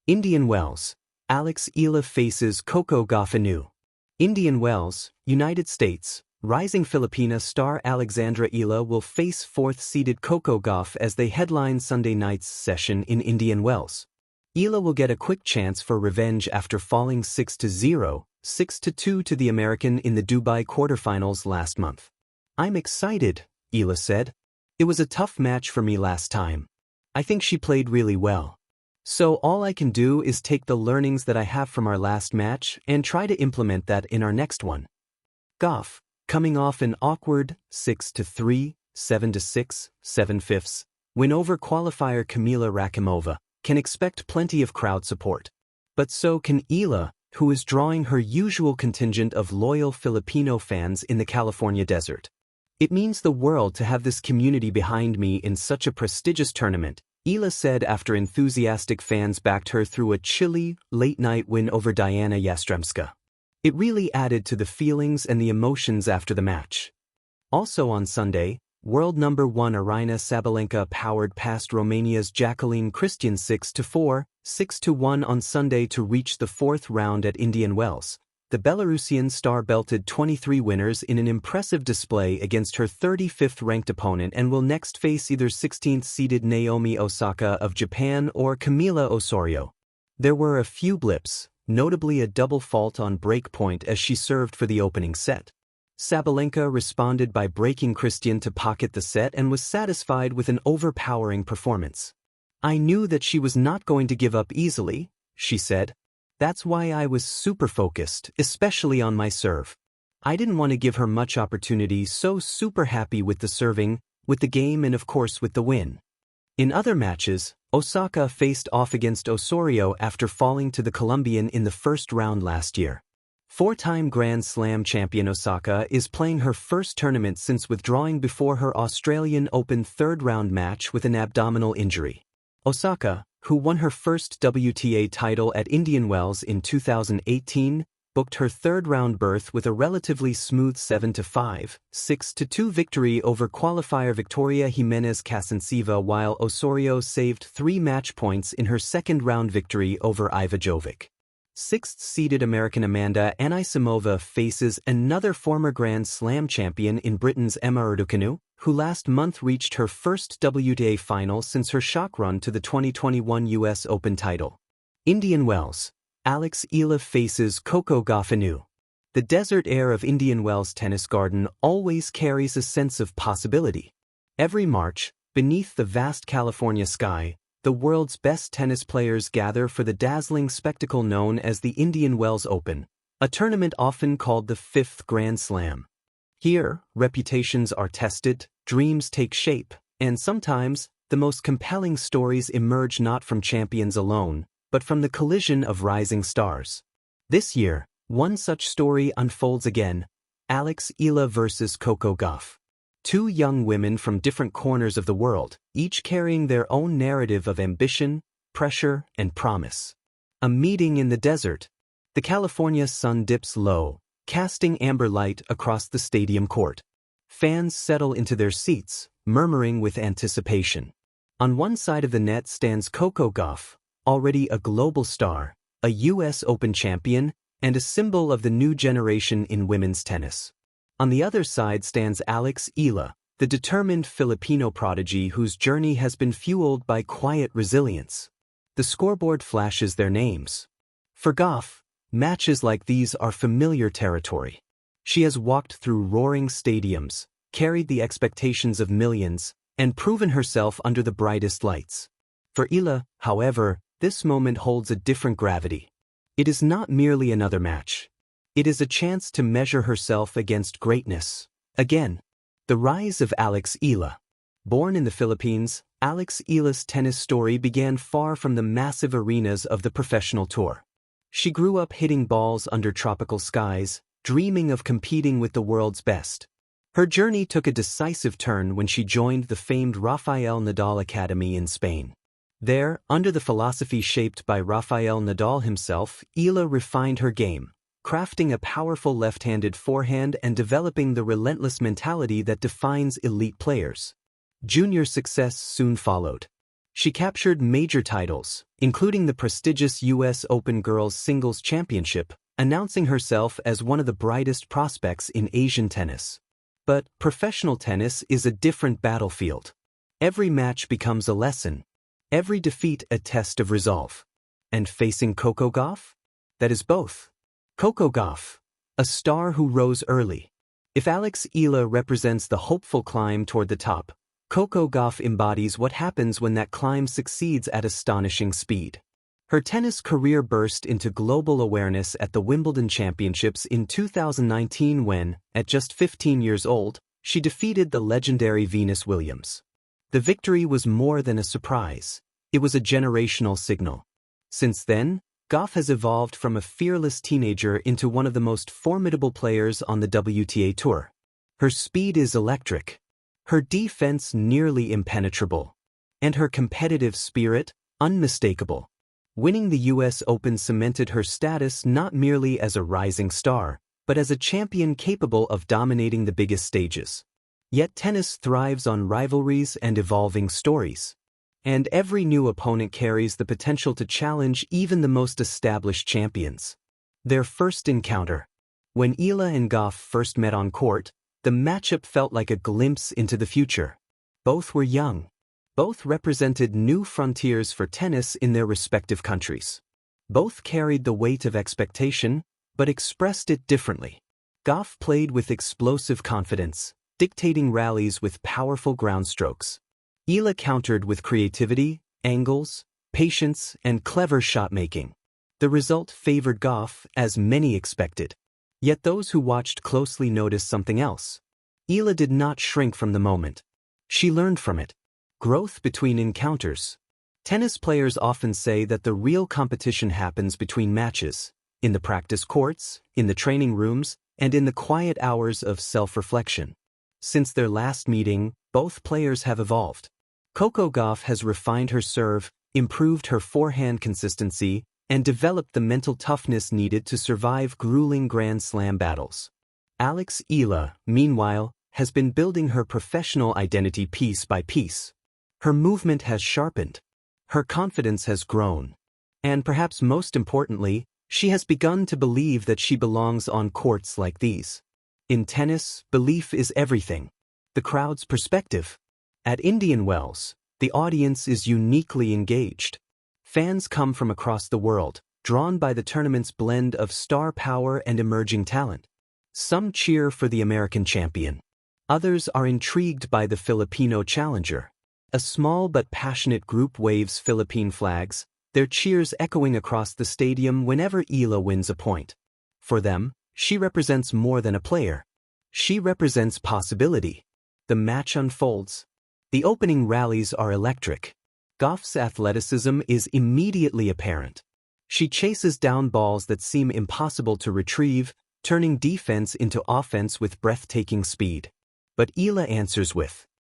Indian Wells. Eala faces Coco Gauff anew. Indian Wells, United States. Rising Filipina star Alexandra Eala will face fourth-seeded Coco Gauff as they headline Sunday night's session in Indian Wells. Eala will get a quick chance for revenge after falling 6-0, 6-2 to the American in the Dubai quarterfinals last month. "I'm excited," Eala said. "It was a tough match for me last time. I think she played really well. So all I can do is take the learnings that I have from our last match and try to implement that in our next one." Gauff, coming off an awkward 6-3, 7-6, 7/5 win over qualifier Kamila Rakimova, can expect plenty of crowd support. But so can Eala, who is drawing her usual contingent of loyal Filipino fans in the California desert. "It means the world to have this community behind me in such a prestigious tournament," Eala said after enthusiastic fans backed her through a chilly, late-night win over Diana Yastremska. It really added to the feelings and the emotions after the match. Also on Sunday, world number 1 Aryna Sabalenka powered past Romania's Jacqueline Christian 6-4, 6-1 on Sunday to reach the fourth round at Indian Wells. The Belarusian star belted 23 winners in an impressive display against her 35th-ranked opponent and will next face either 16th-seeded Naomi Osaka of Japan or Camila Osorio. There were a few blips, notably a double fault on break point as she served for the opening set. Sabalenka responded by breaking Christian to pocket the set and was satisfied with an overpowering performance. "I knew that she was not going to give up easily," she said. "That's why I was super focused, especially on my serve. I didn't want to give her much opportunity, so super happy with the serving, with the game and of course with the win." In other matches, Osaka faced off against Osorio after falling to the Colombian in the first round last year. Four-time Grand Slam champion Osaka is playing her first tournament since withdrawing before her Australian Open third-round match with an abdominal injury. Osaka, who won her first WTA title at Indian Wells in 2018, booked her third-round berth with a relatively smooth 7-5, 6-2 victory over qualifier Victoria Jimenez Kasanseva, while Osorio saved 3 match points in her second-round victory over Iva Jovic. Sixth-seeded American Amanda Anisimova faces another former Grand Slam champion in Britain's Emma Raducanu, who last month reached her first WTA final since her shock run to the 2021 US Open title. Indian Wells. Eala faces Coco Gauff anew. The desert air of Indian Wells Tennis Garden always carries a sense of possibility. Every March, beneath the vast California sky, the world's best tennis players gather for the dazzling spectacle known as the Indian Wells Open, a tournament often called the 5th Grand Slam. Here, reputations are tested, dreams take shape, and sometimes, the most compelling stories emerge not from champions alone, but from the collision of rising stars. This year, one such story unfolds again: Eala versus Coco Gauff. Two young women from different corners of the world, each carrying their own narrative of ambition, pressure, and promise. A meeting in the desert. The California sun dips low, casting amber light across the stadium court. Fans settle into their seats, murmuring with anticipation. On one side of the net stands Coco Gauff, already a global star, a US Open champion, and a symbol of the new generation in women's tennis. On the other side stands Eala, the determined Filipino prodigy whose journey has been fueled by quiet resilience. The scoreboard flashes their names. For Gauff, matches like these are familiar territory. She has walked through roaring stadiums, carried the expectations of millions, and proven herself under the brightest lights. For Eala, however, this moment holds a different gravity. It is not merely another match. It is a chance to measure herself against greatness. Again, the rise of Eala. Born in the Philippines, Eala's tennis story began far from the massive arenas of the professional tour. She grew up hitting balls under tropical skies, dreaming of competing with the world's best. Her journey took a decisive turn when she joined the famed Rafael Nadal Academy in Spain. There, under the philosophy shaped by Rafael Nadal himself, Eala refined her game, crafting a powerful left-handed forehand and developing the relentless mentality that defines elite players. Junior success soon followed. She captured major titles, including the prestigious U.S. Open Girls Singles Championship, announcing herself as one of the brightest prospects in Asian tennis. But professional tennis is a different battlefield. Every match becomes a lesson. Every defeat a test of resolve. And facing Coco Gauff? That is both. Coco Gauff, a star who rose early. If Eala represents the hopeful climb toward the top, Coco Gauff embodies what happens when that climb succeeds at astonishing speed. Her tennis career burst into global awareness at the Wimbledon Championships in 2019 when, at just 15 years old, she defeated the legendary Venus Williams. The victory was more than a surprise. It was a generational signal. Since then, Gauff has evolved from a fearless teenager into one of the most formidable players on the WTA Tour. Her speed is electric. Her defense nearly impenetrable. And her competitive spirit, unmistakable. Winning the U.S. Open cemented her status not merely as a rising star, but as a champion capable of dominating the biggest stages. Yet tennis thrives on rivalries and evolving stories. And every new opponent carries the potential to challenge even the most established champions. Their first encounter. When Eala and Gauff first met on court, the matchup felt like a glimpse into the future. Both were young. Both represented new frontiers for tennis in their respective countries. Both carried the weight of expectation, but expressed it differently. Gauff played with explosive confidence, dictating rallies with powerful ground strokes. Eala countered with creativity, angles, patience, and clever shot-making. The result favored Gauff, as many expected. Yet those who watched closely noticed something else. Eala did not shrink from the moment. She learned from it. Growth between encounters. Tennis players often say that the real competition happens between matches, in the practice courts, in the training rooms, and in the quiet hours of self-reflection. Since their last meeting, both players have evolved. Coco Gauff has refined her serve, improved her forehand consistency, and developed the mental toughness needed to survive grueling Grand Slam battles. Eala, meanwhile, has been building her professional identity piece by piece. Her movement has sharpened. Her confidence has grown. And perhaps most importantly, she has begun to believe that she belongs on courts like these. In tennis, belief is everything. The crowd's perspective. At Indian Wells, the audience is uniquely engaged. Fans come from across the world, drawn by the tournament's blend of star power and emerging talent. Some cheer for the American champion. Others are intrigued by the Filipino challenger. A small but passionate group waves Philippine flags, their cheers echoing across the stadium whenever Eala wins a point. For them, she represents more than a player. She represents possibility. The match unfolds. The opening rallies are electric. Gauff's athleticism is immediately apparent. She chases down balls that seem impossible to retrieve, turning defense into offense with breathtaking speed. But Eala answers with